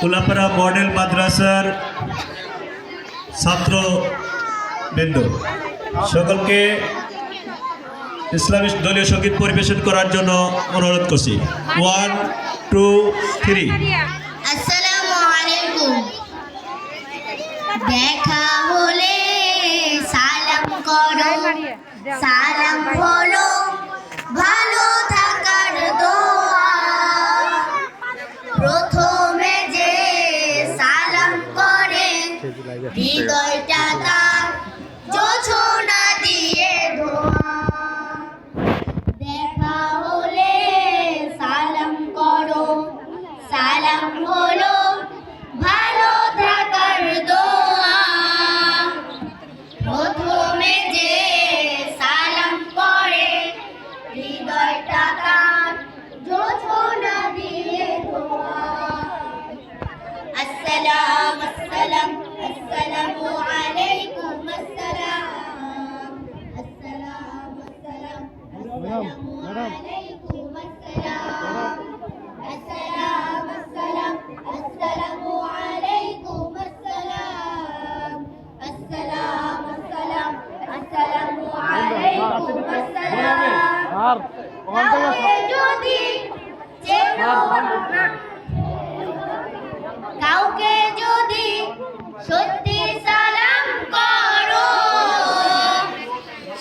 Ullapara model মাদ্রাসার ছাত্রবৃন্দ সকলকে ইসলামী দলীয় সঙ্গীত পরিবেশন করার জন্য অনুরোধ করছি। 1 2 3। আসসালামু আলাইকুম। দেখা হলে সালাম করো, সালাম হলো ভালো থাকার দোয়া। প্রথমে যে সালাম করে হৃদয়টা তার জোছনা দিয়ে ধোয়া। দেখা হলে সালাম করো, সালাম হলো ভালো থাকার দোয়া। প্রথমে যে সালাম করে হৃদয়টা তার জোছনা দিয়ে ধোয়া। আসসালাম আসসালাম আসসালামু আলাইকুম আসসালাম। আসসালাম আসসালাম আসসালামু আলাইকুম আসসালাম। আসসালাম আসসালাম আসসালামু আলাইকুম আসসালাম। আসসালাম আসসালাম আসসালামু আলাইকুম আসসালাম। কাউকে যদি চেনো না, কাউকে যদি সত্যি সালাম করো,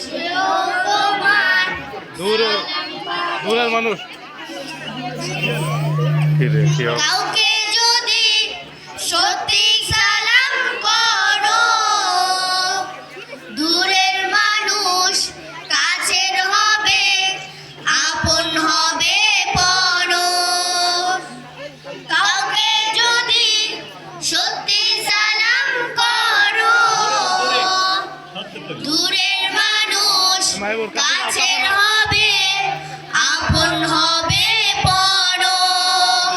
সেও তোমার দূরের মানুষ কাউকে যদি সত্যি সালাম করো, দূরের মানুষ কাছের হবে, আপন হবে পরশ। কাউকে যদি সত্যি সালাম করো, দূরের মানুষ কাছের হবে, আপন হবে পরশ।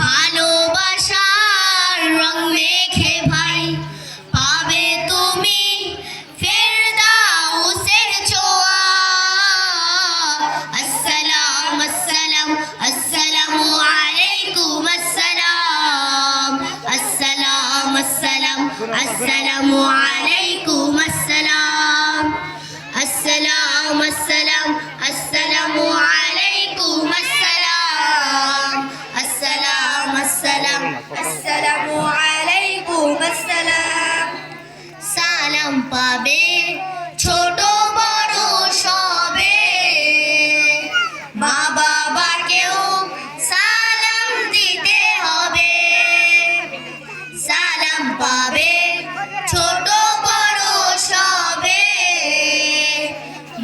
ভালোবাসার রং মেখে ভাই পাবে তুমি ফেরদাউসের ছোঁয়া। আসসালাম আসসালাম আসসালামু আলাইকুম আসসালাম। আসসালাম আসসালাম আসসালামু আলাইকুম আসসালাম। আসসালাম আসসালাম আসসালামু আলাইকুম আসসালাম। আসসালাম আসসালাম আসসালামু আলাইকুম আসসালাম। সালাম পাবে ছোট বড় সবে, মা বাবাকেও সালাম দিতে হবে। সালাম পাবে ছোট বড় সবে,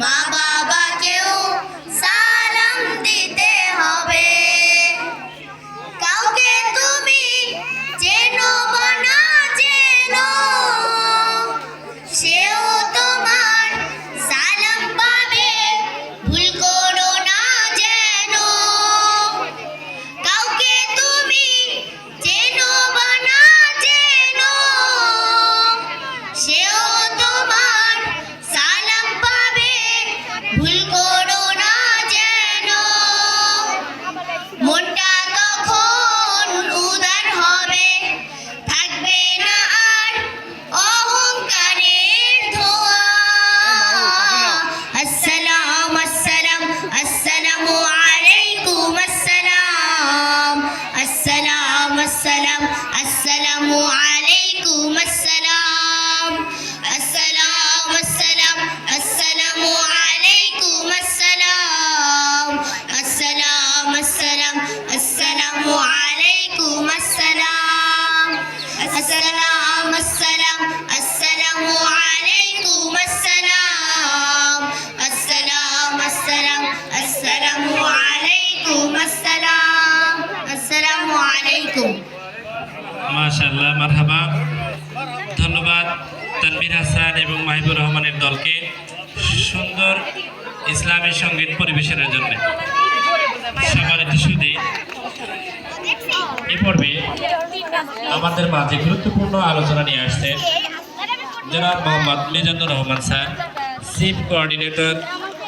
মা বাবাকেও সালাম দিতে হবে। কাউকে তুমি চেনো বা না চেনো, সেও তোমার সালাম পাবে, ভুল করো না যেন। কাউকে তুমি চেনো বা না চেনো, সেও তোমার সালাম পাবে, ভুল করো না যেন। মনটা তখন উদার হবে, থাকবে না আর অহংকারের ধোঁয়া। আসসালাম আসসালাম আসসালামু আলাইকুম আসসালাম। আসসালাম আসসালাম আসসালামু আলাইকুম আসসালাম। আসসালাম আসসালাম আসসালামু আলাইকুম আসসালাম। আসসালাম আসসালাম আসসালামু আলাইকুম আসসালাম। আসসালাম আসসালাম আসসালামু আলাইকুম আসসালাম। আসসালাম আসসালাম আসসালামু আলাইকুম আসসালাম। আসসালামু আলাইকুম। মাশাআল্লাহ, মারহাবা। ধন্যবাদ তানভীর হাসান এবং মাহিবুর রহমানের দলকে সুন্দর ইসলামী সঙ্গীত পরিবেশনের জন্য। সম্মানিত সুধী, এ পর্বে আমাদের মাঝে গুরুত্বপূর্ণ আলোচনা নিয়ে আসছেন জনাব Mohammad Mizanur Rahman sir, chief coordinator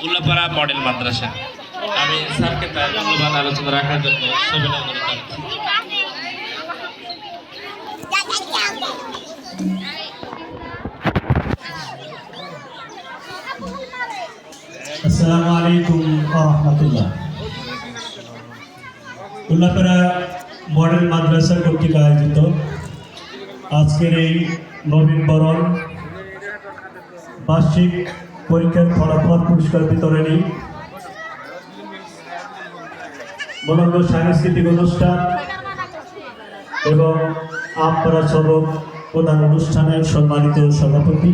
Ullapara model madrasa. আমি স্যারকে তার মূল্যবান আলোচনা রাখার জন্য সবিনয় অনুরোধ জানাচ্ছি। আসসালামু আলাইকুম ওয়া রাহমাতুল্লাহ। উল্লাপাড়া মডেল মাদ্রাসা কর্তৃক আয়োজিত আজকের এই নবীন বরণ বার্ষিক পরীক্ষার ফলাফল পুরস্কার বিতরণী মনোজ্ঞ সাংস্কৃতিক অনুষ্ঠান এবং আমপাড়া সড়ক প্রধান অনুষ্ঠানের সম্মানিত সভাপতি